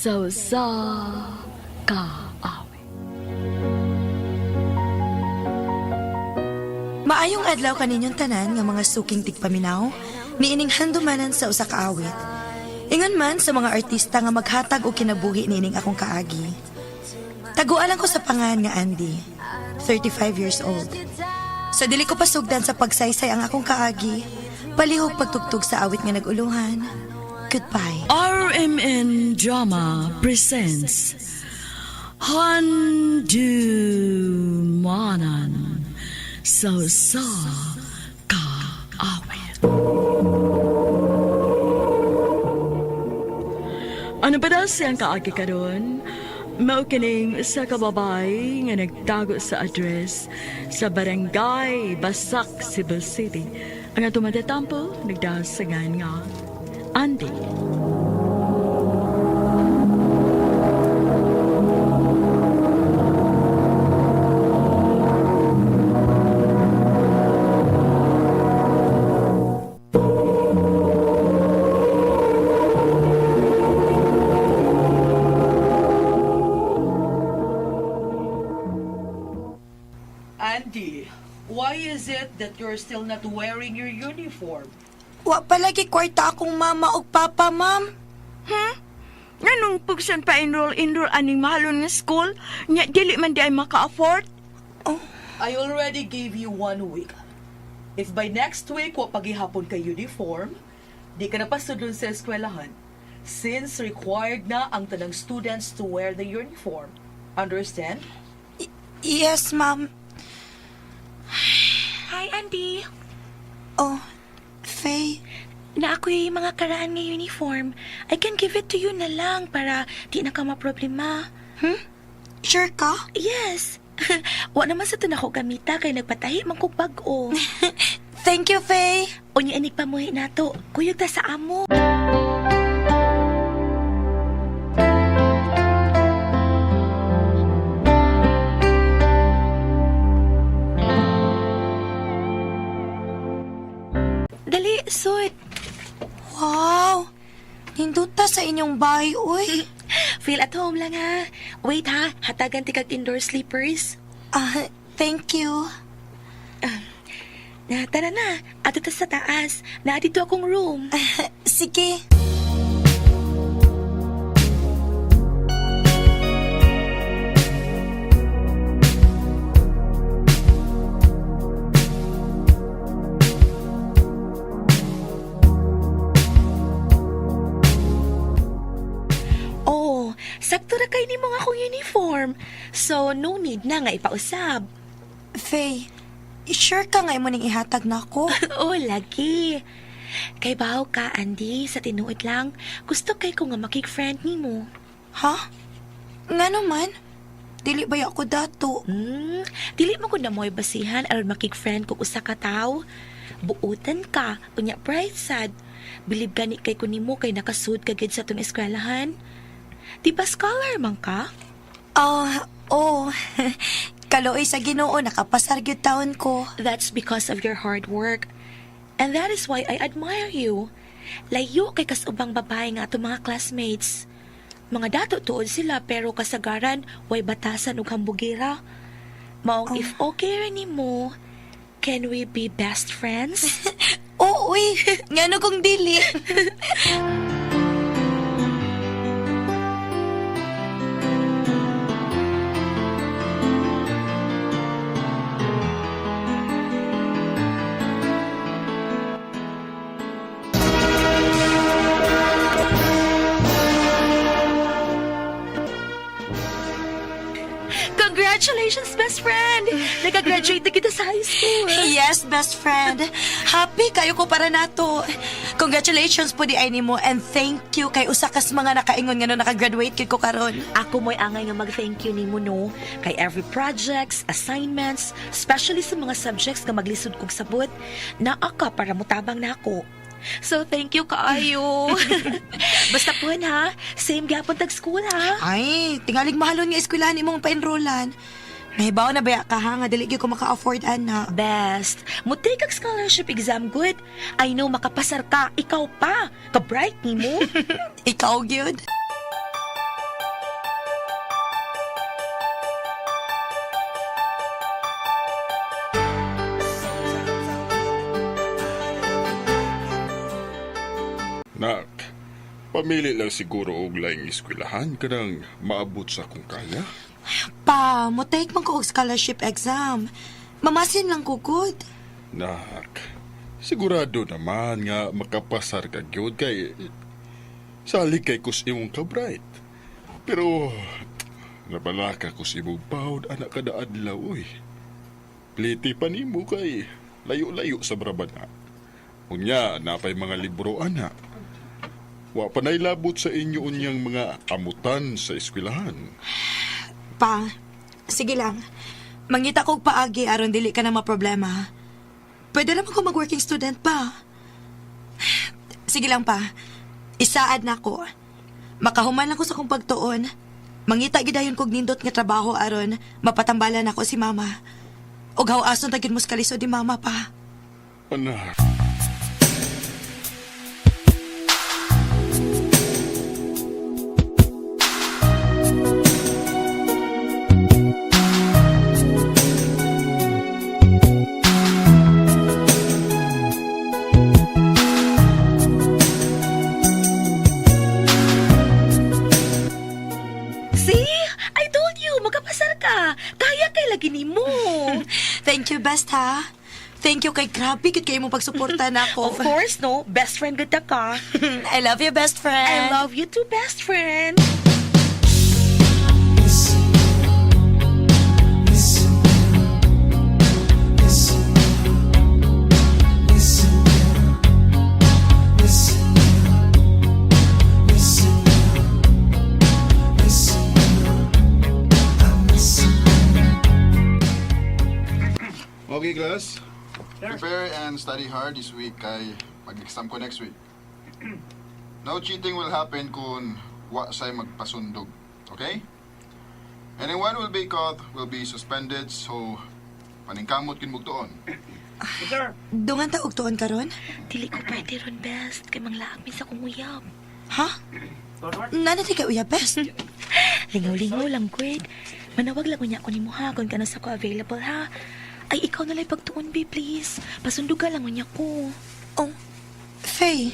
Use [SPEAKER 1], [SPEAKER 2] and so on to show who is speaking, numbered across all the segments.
[SPEAKER 1] sa kaawit.
[SPEAKER 2] Maayong adlaw kaninyong tanan nga mga suking tigpaminaw, niining handumanan sa usa ka awit. Ingon man sa mga artista nga maghatag og kinabuhi niining akong kaagi. Tagualan ko sa pangan nga Andy, 35 years old. Sa dili ko pasugdan sa pagsaysay ang akong kaagi, palihog pagtugtog sa awit nga naguluhan. Goodbye.
[SPEAKER 1] RMN Drama presents handumanan sa kaawit. Ano ba daw siyang kaagi karon? Maukining sa kababay nga nagtago sa address sa Barangay Basak, Cebu City. Ang atong madatampo nagdasangan nga Andy.
[SPEAKER 3] Andy, why is it that you're still not wearing your uniform?
[SPEAKER 2] Wa palagi kwarta akong mama og papa, ma'am.
[SPEAKER 4] Nganong pugsan pa enroll aning mahalon nga school, nya dili man di ay maka-afford?
[SPEAKER 3] I already gave you 1 week. If by next week wa paghihapon ka uniform, di ka na pasudlon sa eskwelahan. Since required na ang tanang students to wear the uniform. Understand?
[SPEAKER 2] Yes, ma'am.
[SPEAKER 4] Hi, Andy.
[SPEAKER 2] Oh, Faye.
[SPEAKER 4] Na ako'y mga karaan nga uniform. I can give it to you na lang para di na ka maproblema.
[SPEAKER 2] Sure ka?
[SPEAKER 4] Yes. Wa naman sa tunako gamita kay nagpatahi man kog bag-o.
[SPEAKER 2] Thank you, Faye.
[SPEAKER 4] Unya inig pamuhi nato. Kuyog ta sa amo. Dali, suit.
[SPEAKER 2] Wow. Hinduta sa inyong bahay, uy.
[SPEAKER 4] Feel at home lang ha. Wait ha, hatagan ti kag indoor sleepers.
[SPEAKER 2] Thank you.
[SPEAKER 4] Tara na, ato ta sa taas. Na dito akong room.
[SPEAKER 2] Sige.
[SPEAKER 4] Oh, sakto ra kay nimo nga akong uniform. So, no need na nga ipausab.
[SPEAKER 2] Faye, sure ka nga imo ning ihatag na ako?
[SPEAKER 4] Oh, lagi. Kay bahaw ka, Andy, sa tinuod lang. Gusto kay ko nga makik-friend nimo.
[SPEAKER 2] Ha? Nga naman? Dili ba ako dato?
[SPEAKER 4] Dili mo ko na mo'y basihan aron makik-friend ko usa ka tawo. Buutan ka, unya bright sad. Bilib gani kay ko nimo kay nakasud ka gid sa tong eskwelahan. Di ba scholar man ka?
[SPEAKER 2] Oh. Kaloy sa Ginoo, nakapasar gyud taon ko.
[SPEAKER 4] That's because of your hard work. And that is why I admire you. Layo kay kasubang babae nga ato mga classmates. Mga dato tuod sila pero kasagaran way batasan ug hambugira. Maong if okay ra nimo, can we be best friends?
[SPEAKER 2] Oo, uy. Ngano kung dili?
[SPEAKER 4] Congratulations, best friend! Nag-graduate na kita sa high school.
[SPEAKER 2] Yes, best friend. Happy kayo ko para nato. Congratulations po di ay nimo and thank you kay usa kas mga nakaingon nga no nakagraduate kid ko karon.
[SPEAKER 4] Ako mo'y angay nga mag-thank you nimo no. Kay every projects, assignments, especially sa mga subjects nga maglisod kog sabot, naa ka para mutabang na ako. So, thank you kaayo. Basta po ha, same gapon tag school ha.
[SPEAKER 2] Ay, tingalig mahalon nga eskwelahan imong pa-enrollan. Nahibaw na baya ka ha, nga dili gyud ko maka-afford ana.
[SPEAKER 4] Best. Muti kag scholarship exam good. I know makapasar ka, ikaw pa. Ka-bright ni mo.
[SPEAKER 2] Ikaw gyud.
[SPEAKER 5] Magpamili lang siguro og laing eskwelahan kanang maabot sa akong kaya.
[SPEAKER 2] Pa, mo take man ko og scholarship exam. Mamasin lang ko good.
[SPEAKER 5] Nak, sigurado naman nga makapasar ka gyud kay sali kay kus imong ka-bright. Pero nabalaka kus imong pahod anak kada adlaw oy. Pliti pa nimo kay layo-layo sa Brabana. Unya napay mga libro ana. Wa pa nailabot sa inyo unyang mga amutan sa eskwelahan.
[SPEAKER 2] Pa, sige lang. Mangita kog paagi aron dili ka na maproblema. Pwede naman ko mag-working student pa. Sige lang pa. Isaad na ko. Makahuman lang ko sa kong pagtuon. Mangita gidayon kog nindot nga trabaho aron mapatambalan ako si mama. Og hawason tagin mo sa kalisod ni mama pa.
[SPEAKER 5] Anak.
[SPEAKER 4] See? I told you, magkapasar ka. Kaya kay lagi nimo.
[SPEAKER 2] Thank you, best ha. Thank you kay grabe kit kayo mong pagsuporta na
[SPEAKER 4] Of
[SPEAKER 2] ako.
[SPEAKER 4] course, no? Best friend gud ka.
[SPEAKER 2] I love you, best friend.
[SPEAKER 4] I love you too, best friend.
[SPEAKER 6] Okay, class. Prepare and study hard this week kay mag-exam ko next week. No cheating will happen kung wa say magpasundog. Okay? Anyone will be caught will be suspended, so paningkamot kin mugtuon.
[SPEAKER 2] Dungan ta og tuon karon?
[SPEAKER 4] Dili ko pwede ron, best. Kay manglaag mi sa kong uyab.
[SPEAKER 2] Ha? Nanati ka uya, best.
[SPEAKER 4] Lingaw-lingaw lang, Greg. Manawag lang niya ako ni mo ha kung kano sa ko available ha. Ay, ikaw nalang pagtuon, babe, please. Pasundugan lang niya ko.
[SPEAKER 2] Oh, Faye.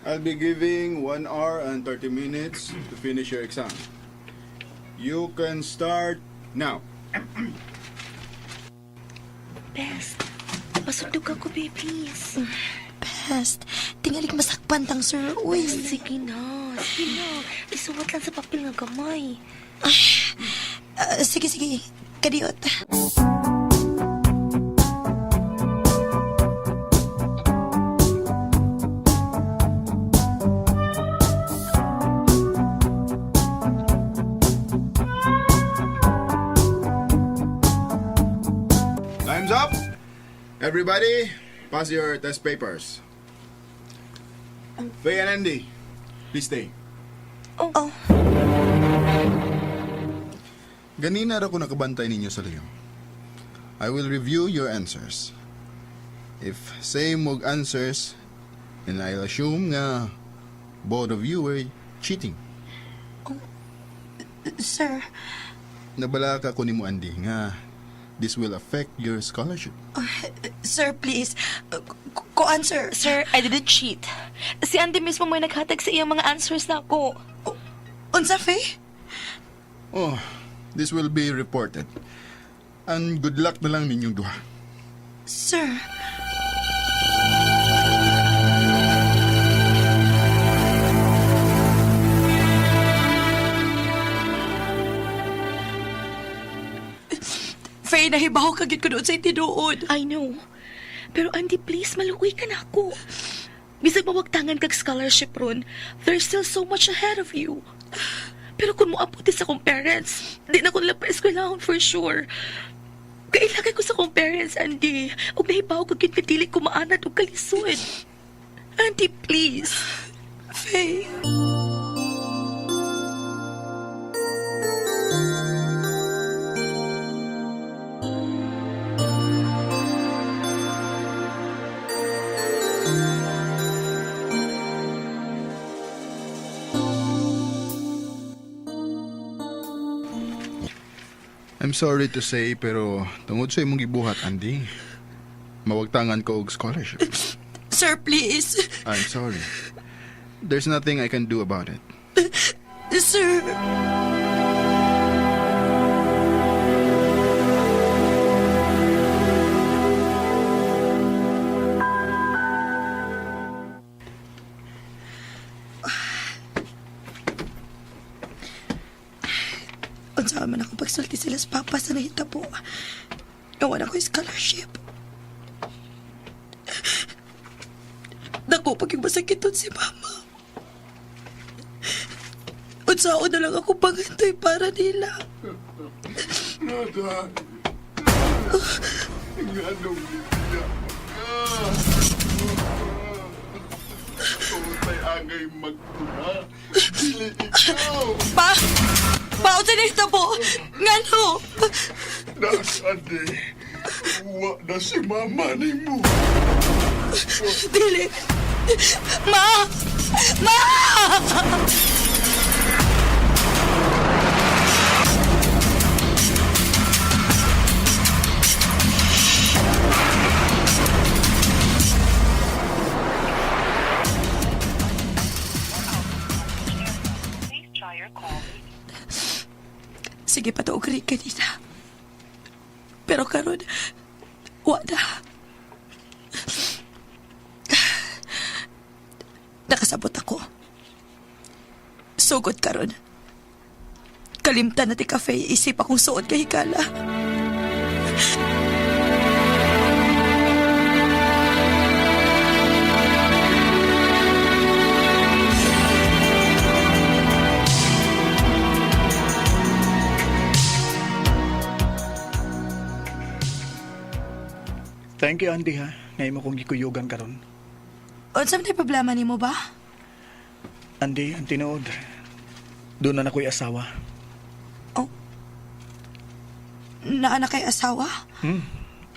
[SPEAKER 6] I'll be giving 1 hour and 30 minutes to finish your exam. You can start now.
[SPEAKER 4] Best, pasundugan ko, babe, please.
[SPEAKER 2] Best. Tingali masakpan tang sir. Uy.
[SPEAKER 4] Sige na, sige na. Isuwat lang sa papel nga gamay.
[SPEAKER 2] Sige, sige. Kadiot.
[SPEAKER 6] Time's up. Everybody, pass your test papers. Faye and Andy, please stay.
[SPEAKER 2] Oh.
[SPEAKER 6] Ganina ra ko nakabantay ninyo sa liyo. I will review your answers. If same og answers, then I'll assume nga both of you were cheating.
[SPEAKER 2] Sir,
[SPEAKER 6] Nabala ka ko nimo Andy nga this will affect your scholarship.
[SPEAKER 2] sir, please. Ko answer.
[SPEAKER 4] Sir, I didn't cheat. Si Andy mismo may naghatag sa iyang mga answers na ako.
[SPEAKER 2] Unsa, Faye?
[SPEAKER 6] Oh, this will be reported. And good luck na lang ninyong duha.
[SPEAKER 2] Sir. Faye, nahibaw ka gid ko doon sa itinuod.
[SPEAKER 4] I know. Pero Andy, please, maluoy ka na ako. Bisag mawagtangan kag scholarship ron, there's still so much ahead of you. Pero kung moabuti sa kong parents, di na ko nila pa-eskwelahon for sure. Kailagay ko sa kong parents, Andy. Huwag nahibaw ko kinpitili ko maanad o kalisod. Andy, please.
[SPEAKER 2] Faye.
[SPEAKER 6] I'm sorry to say, pero tungod sa imong gibuhat, Andy, mawagtangan ko og scholarship.
[SPEAKER 2] Sir, please.
[SPEAKER 6] I'm sorry. There's nothing I can do about it.
[SPEAKER 2] Sir. Unsa man ako pagsulti sila sa papa sa nahita po. Gawan ako yung scholarship. Dako pag yung masakiton si mama. Unsaon na lang ako pangantay para nila.
[SPEAKER 5] Tay agay magtuna. Dili ikaw.
[SPEAKER 2] Pa! Paot sa nahita po! Ngano?
[SPEAKER 5] Nasaan wa na si mama ni mo.
[SPEAKER 2] Dili! Ma! Ma! Sige pa to ugri kanina. Pero karon wala. Nakasabot ako. Sugod karon. Kalimtan na ti cafe isip akong suot kay hikala.
[SPEAKER 7] Thank you, Andy, ha. Ngayon mo kong gikuyugan karon.
[SPEAKER 2] Unsa man problema nimo ba?
[SPEAKER 7] Andy, ang tinuod. Doon na ako'y asawa.
[SPEAKER 2] Oh. Naa kay asawa?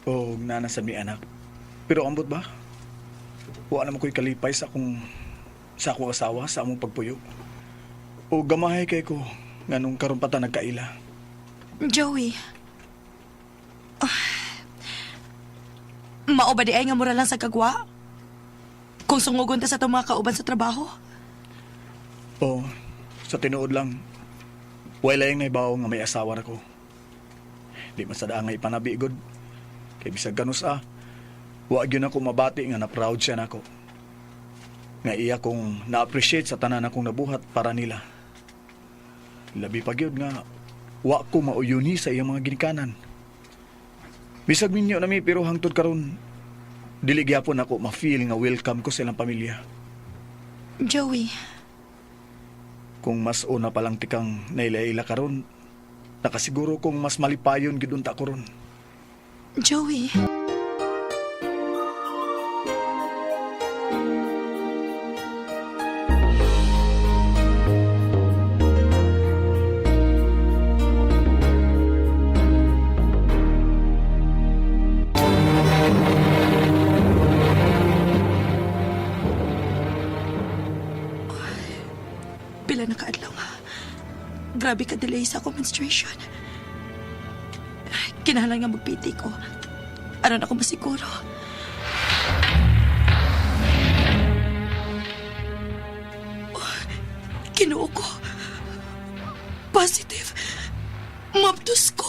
[SPEAKER 7] O nanasa mi anak. Pero ambot ba? Wa naman ko'y kalipay sa akong asawa sa among pagpuyo. O gamahay kay ko nganong karon pa ta nagkaila.
[SPEAKER 2] Joey. Mao ba di ay nga mura lang sa kagwa? Kung sungugon ta sa itong mga kauban sa trabaho?
[SPEAKER 7] O, sa tinuod lang, wala yung naibaw nga may asawa na ko. Di masada nga ipanabigod. Kay bisag ganus wag yun ako mabati nga na-proud siya nako. Nga iya kong na-appreciate sa tanan akong nabuhat para nila. Labi pa gyud nga, wa ko mauyuni sa iyang mga ginikanan. Bisag minyo na mi pero hangtod karon dili gyapon ako ma-feel nga welcome ko sa ilang pamilya.
[SPEAKER 2] Joey.
[SPEAKER 7] Kung mas una pa lang tikang nailaila karon, nakasiguro kong mas malipayon gid unta ko ron.
[SPEAKER 2] Joey. Pila na kaadlaw nga. Grabe ka delay sa akong menstruation. Kinahanglan nga magpiti ko. Aron ako masiguro. Kinuo ko. Positive. Mabdos ko.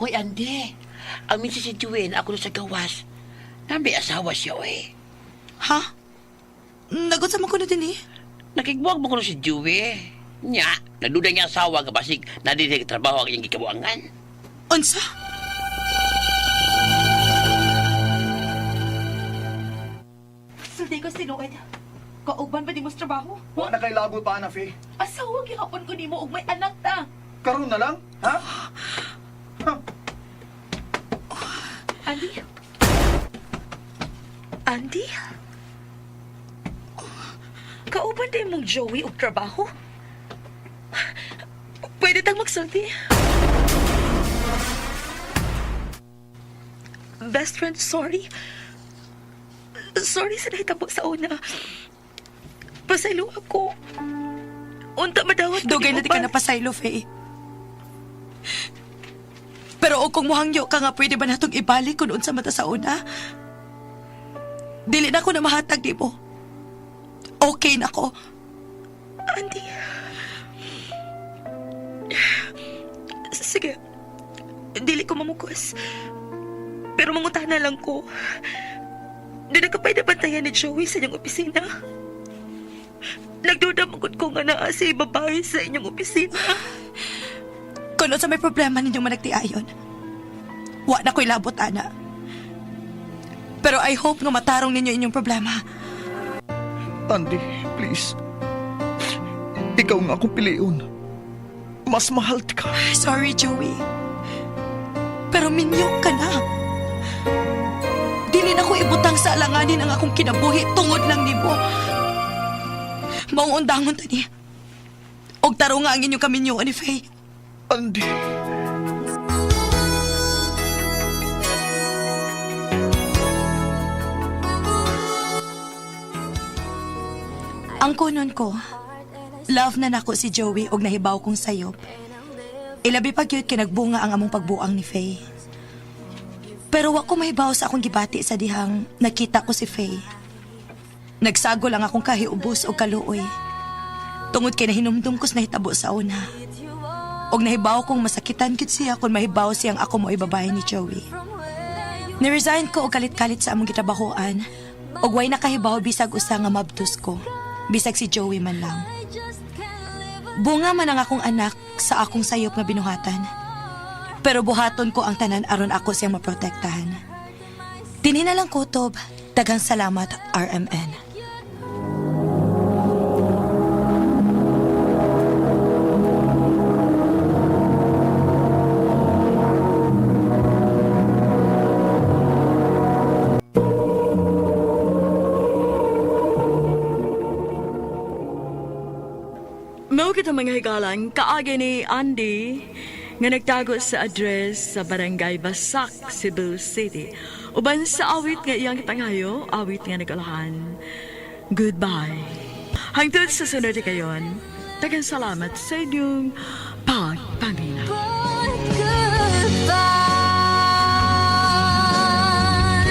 [SPEAKER 8] Hoy, Ande. Ang minsan si Juwen, ako na sa gawas. May asawa siya, eh.
[SPEAKER 2] Ha? Nagot sa ko na din eh.
[SPEAKER 8] Nakigbuwag mo ko na si Juwe. Nya, naduda niya asawa nga basig nadidig trabaho ang iyang gikabuangan.
[SPEAKER 2] Unsa?
[SPEAKER 4] Sulti ko sinuod. Kauban ba di mo sa trabaho?
[SPEAKER 7] Wa na kay labot pa na, Faye.
[SPEAKER 4] Asawa gihapon ko nimo og may anak ta.
[SPEAKER 7] Karon na lang, ha?
[SPEAKER 4] Andy? Andy? Kauban din mong Joey og trabaho? Pwede tang magsulti. Best friend, sorry. Sorry sa nahitabo sa una. Pasaylo ako. Unta madawat ko
[SPEAKER 2] Dugay na di ka napasaylo, Faye. Pero o kung muhangyo ka nga, pwede ba natong ibalik kung unsa mata sa una? Dili na ko na mahatag di mo. Okay na ko.
[SPEAKER 4] Andy. Sige. Dili ko mamukos. Pero mangunta na lang ko. Doon nakapay na bantayan ni Joey sa inyong opisina. Nagduda magod ko nga naa si babae sa inyong opisina.
[SPEAKER 2] Kung sa may problema ninyong managtiayon, wa na ko'y labot, ana. Pero I hope nga matarong ninyo inyong problema.
[SPEAKER 7] Andy, please. Ikaw nga akong piliun. Mas mahal ti ka.
[SPEAKER 2] Sorry, Joey. Pero minyo ka na. Dili na ko ibutang sa alanganin ang akong kinabuhi tungod lang nimo. Maong undangon tani. Og taro nga ang inyong kaminyo ni Faye.
[SPEAKER 7] Andy.
[SPEAKER 2] Ang kunon ko, love na nako si Joey og nahibaw kong sayop. Ilabi pa gyud kay nagbunga ang among pagbuang ni Faye. Pero wa ko mahibaw sa akong gibati sa dihang nakita ko si Faye. Nagsago lang akong kahiubos o kaluoy. Tungod kay nahinumdum ko sa nahitabo sa una. Og nahibaw kong masakitan gyud siya kung mahibaw siyang ako mo ibabae ni Joey. Niresign ko og kalit-kalit sa among gitrabahoan. Og way nakahibaw bisag usa nga mabtus ko. Bisag si Joey man lang. Bunga man ang akong anak sa akong sayop nga binuhatan. Pero buhaton ko ang tanan aron ako siyang maprotektahan. Dinhi na lang kutob. Daghang salamat, RMN.
[SPEAKER 1] Mao kita mga higalan, kaagi ni Andy nga nagtago sa address sa Barangay Basak, Cebu City. Uban sa awit nga iyang kitangayo, awit nga nagalahan. Goodbye. Hangtod sa sunod kayon, daghang salamat sa inyong pagpaminaw.